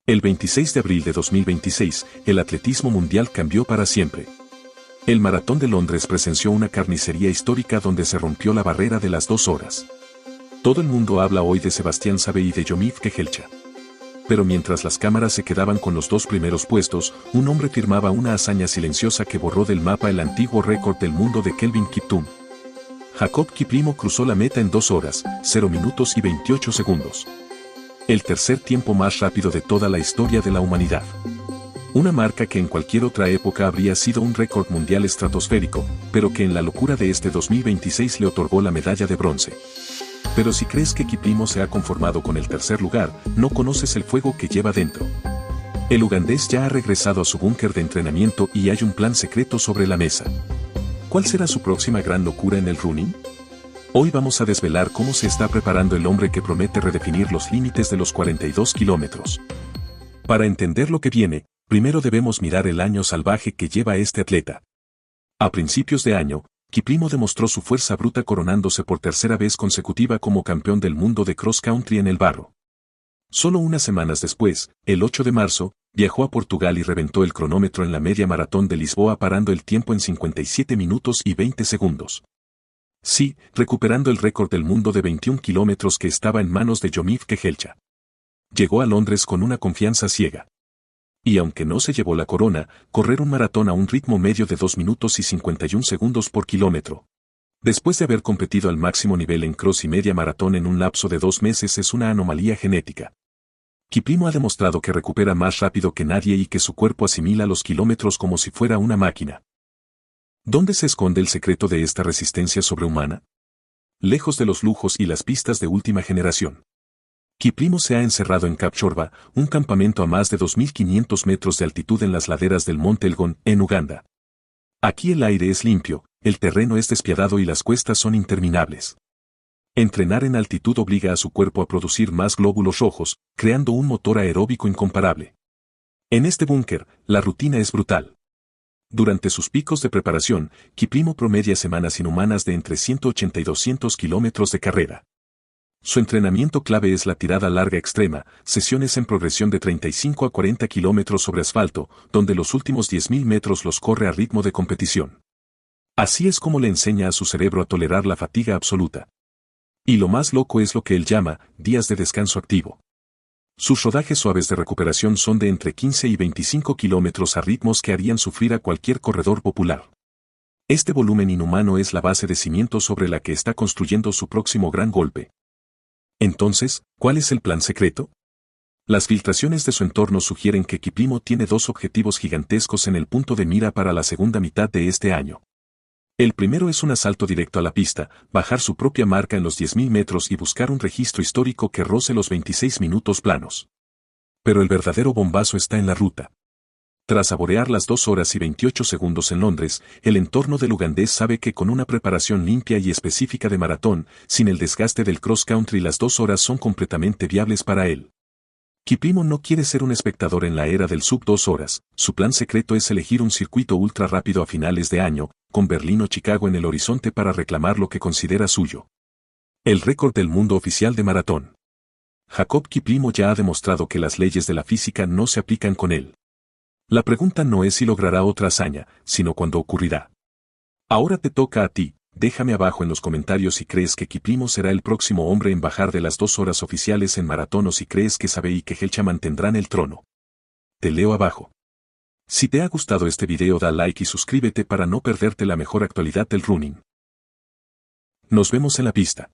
El 26 de abril de 2026, el atletismo mundial cambió para siempre. El Maratón de Londres presenció una carnicería histórica donde se rompió la barrera de las 2 horas. Todo el mundo habla hoy de Sebastián Sabe y de Jomif Kejelcha. Pero mientras las cámaras se quedaban con los 2 primeros puestos, un hombre firmaba una hazaña silenciosa que borró del mapa el antiguo récord del mundo de Kelvin Kiptum. Jacob Kiplimo cruzó la meta en 2 horas, 0 minutos y 28 segundos. El tercer tiempo más rápido de toda la historia de la humanidad. Una marca que en cualquier otra época habría sido un récord mundial estratosférico, pero que en la locura de este 2026 le otorgó la medalla de bronce. Pero si crees que Kiplimo se ha conformado con el tercer lugar, no conoces el fuego que lleva dentro. El ugandés ya ha regresado a su búnker de entrenamiento y hay un plan secreto sobre la mesa. ¿Cuál será su próxima gran locura en el running? Hoy vamos a desvelar cómo se está preparando el hombre que promete redefinir los límites de los 42 kilómetros. Para entender lo que viene, primero debemos mirar el año salvaje que lleva este atleta. A principios de año, Kiplimo demostró su fuerza bruta coronándose por tercera vez consecutiva como campeón del mundo de cross country en el barro. Solo unas semanas después, el 8 de marzo, viajó a Portugal y reventó el cronómetro en la media maratón de Lisboa parando el tiempo en 57 minutos y 20 segundos. Sí, recuperando el récord del mundo de 21 kilómetros que estaba en manos de Jomif Kejelcha. Llegó a Londres con una confianza ciega. Y aunque no se llevó la corona, correr un maratón a un ritmo medio de 2 minutos y 51 segundos por kilómetro. Después de haber competido al máximo nivel en cross y media maratón en un lapso de 2 meses es una anomalía genética. Kiplimo ha demostrado que recupera más rápido que nadie y que su cuerpo asimila los kilómetros como si fuera una máquina. ¿Dónde se esconde el secreto de esta resistencia sobrehumana? Lejos de los lujos y las pistas de última generación. Kiplimo se ha encerrado en Cap Chorba, un campamento a más de 2.500 metros de altitud en las laderas del Monte Elgon, en Uganda. Aquí el aire es limpio, el terreno es despiadado y las cuestas son interminables. Entrenar en altitud obliga a su cuerpo a producir más glóbulos rojos, creando un motor aeróbico incomparable. En este búnker, la rutina es brutal. Durante sus picos de preparación, Kiplimo promedia semanas inhumanas de entre 180 y 200 kilómetros de carrera. Su entrenamiento clave es la tirada larga extrema, sesiones en progresión de 35 a 40 kilómetros sobre asfalto, donde los últimos 10.000 metros los corre a ritmo de competición. Así es como le enseña a su cerebro a tolerar la fatiga absoluta. Y lo más loco es lo que él llama, días de descanso activo. Sus rodajes suaves de recuperación son de entre 15 y 25 kilómetros a ritmos que harían sufrir a cualquier corredor popular. Este volumen inhumano es la base de cimiento sobre la que está construyendo su próximo gran golpe. Entonces, ¿cuál es el plan secreto? Las filtraciones de su entorno sugieren que Kiplimo tiene 2 objetivos gigantescos en el punto de mira para la segunda mitad de este año. El primero es un asalto directo a la pista, bajar su propia marca en los 10.000 metros y buscar un registro histórico que roce los 26 minutos planos. Pero el verdadero bombazo está en la ruta. Tras saborear las 2 horas y 28 segundos en Londres, el entorno del ugandés sabe que con una preparación limpia y específica de maratón, sin el desgaste del cross country, las 2 horas son completamente viables para él. Kiplimo no quiere ser un espectador en la era del sub 2 horas, su plan secreto es elegir un circuito ultra rápido a finales de año, con Berlín o Chicago en el horizonte para reclamar lo que considera suyo. El récord del mundo oficial de maratón. Jacob Kiplimo ya ha demostrado que las leyes de la física no se aplican con él. La pregunta no es si logrará otra hazaña, sino cuándo ocurrirá. Ahora te toca a ti. Déjame abajo en los comentarios si crees que Kiplimo será el próximo hombre en bajar de las 2 horas oficiales en maratón o si crees que Sabe y Kejelcha mantendrán el trono. Te leo abajo. Si te ha gustado este video da like y suscríbete para no perderte la mejor actualidad del running. Nos vemos en la pista.